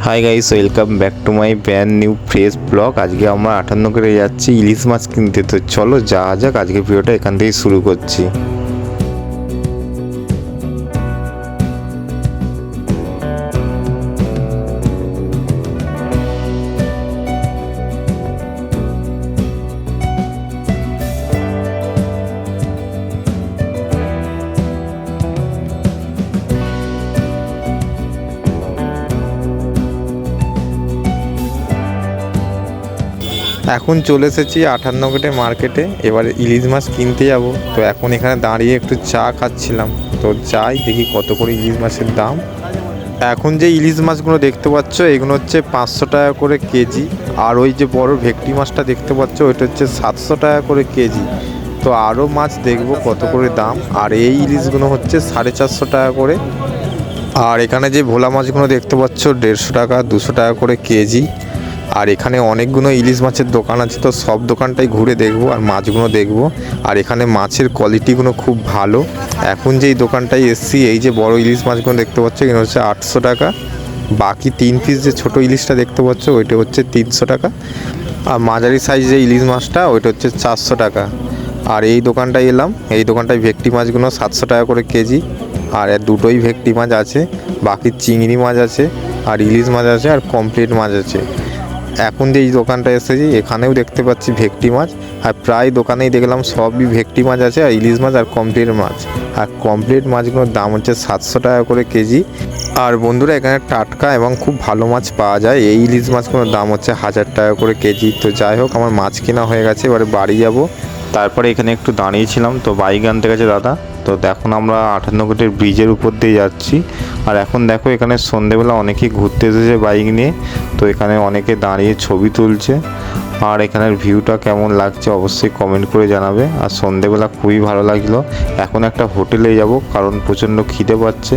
Hi guys, welcome back to my brand new fresh blog. আজকে আমরা 58 করে যাচ্ছি ইলিশ মাছ কিনতে। তো চলো যাওয়া যাক, আজকে ভিডিওটা এখান থেকেই শুরু করছি। এখন চলে এসেছি 58 গেটে মার্কেটে। এবার ইলিশ মাছ কিনতে যাব। তো এখন এখানে দাঁড়িয়ে একটু চা খাচ্ছিলাম। তো যাই দেখি কত করে ইলিশ মাছের দাম। এখন যে ইলিশ মাছগুলো দেখতে পাচ্ছ এগুলো হচ্ছে 500 টাকা করে কেজি। আর ওই যে বড় ভেটকি মাছটা দেখতে পাচ্ছ ওইটা হচ্ছে 700 টাকা করে কেজি। তো আরও মাছ দেখবো কত করে দাম। আর এই ইলিশগুলো হচ্ছে 450 টাকা করে। আর এখানে যে ভোলা মাছগুলো দেখতে পাচ্ছ 150 টাকা 200 টাকা করে কেজি। আর এখানে অনেকগুলো ইলিশ মাছের দোকান আছে, তো সব দোকানটাই ঘুরে দেখব আর মাছগুলো দেখব। আর এখানে মাছের কোয়ালিটিগুলো খুব ভালো। এখন যেই দোকানটায় এসছি এই যে বড় ইলিশ মাছগুলো দেখতে পাচ্ছ এগুলো হচ্ছে 800 টাকা। বাকি 3 পিস যে ছোটো ইলিশটা দেখতে পাচ্ছ ওইটা হচ্ছে 300 টাকা। আর মাঝারি সাইজ যে ইলিশ মাছটা ওইটা হচ্ছে 400 টাকা। আর এই দোকানটায় এলাম, এই দোকানটায় ভেটকি মাছগুলো 700 টাকা করে কেজি। আর দুটোই ভেটকি মাছ আছে, বাকি চিংড়ি মাছ আছে আর ইলিশ মাছ আছে আর কমপ্লিট মাছ আছে। এখন যে এই দোকানটা এসেছি এখানেও দেখতে পাচ্ছি ভেটকি মাছ। আর প্রায় দোকানেই দেখলাম সবই ভেটকি মাছ আছে আর ইলিশ মাছ আর কমপ্লিট মাছ। আর কমপ্লিট মাছগুলোর দাম হচ্ছে 700 টাকা করে কেজি। আর বন্ধুরা এখানে টাটকা এবং খুব ভালো মাছ পাওয়া যায়। এই ইলিশ মাছগুলোর দাম হচ্ছে 1000 টাকা করে কেজি। তো যাই হোক, আমার মাছ কেনা হয়ে গেছে, এবারে বাড়ি যাব। তারপরে এখানে একটু দাঁড়িয়েছিলাম, তো বাইক আনতে গেছে দাদা। তো এখন আমরা 58 গেটের ব্রিজের উপর দিয়ে যাচ্ছি। আর এখন দেখো এখানে সন্ধেবেলা অনেকেই ঘুরতে এসেছে বাইক নিয়ে। তো এখানে অনেকে দাঁড়িয়ে ছবি তুলছে। আর এখানের ভিউটা কেমন লাগছে অবশ্যই কমেন্ট করে জানাবে। আর সন্ধেবেলা খুবই ভালো লাগলো। এখন একটা হোটেলে যাব কারণ প্রচণ্ড খিদে পাচ্ছে।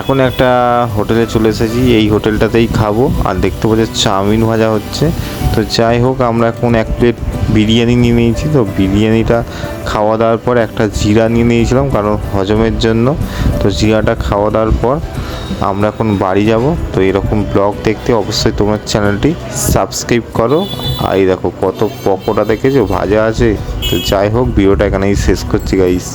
এখন একটা হোটেলে চলে এসেছি, এই হোটেলটাতেই খাবো। আর দেখতে পাচ্ছি চাউমিন ভাজা হচ্ছে। তো যাই হোক, আমরা এখন 1 প্লেট বিরিয়ানি নিয়ে নিয়েছি। তো বিরিয়ানিটা খাওয়া দাওয়ার পর একটা জিরা নিয়ে নিয়েছিলাম কারণ হজমের জন্য। তো জিরাটা খাওয়া দাওয়ার পর আমরা এখন বাড়ি যাব। তো এরকম ব্লগ দেখতে অবশ্যই তোমার চ্যানেলটি সাবস্ক্রাইব করো। আর এই দেখো কত পকোড়া দেখেছো ভাজা আছে। তো যাই হোক, ভিডিওটা এখানেই শেষ করছি গাইস।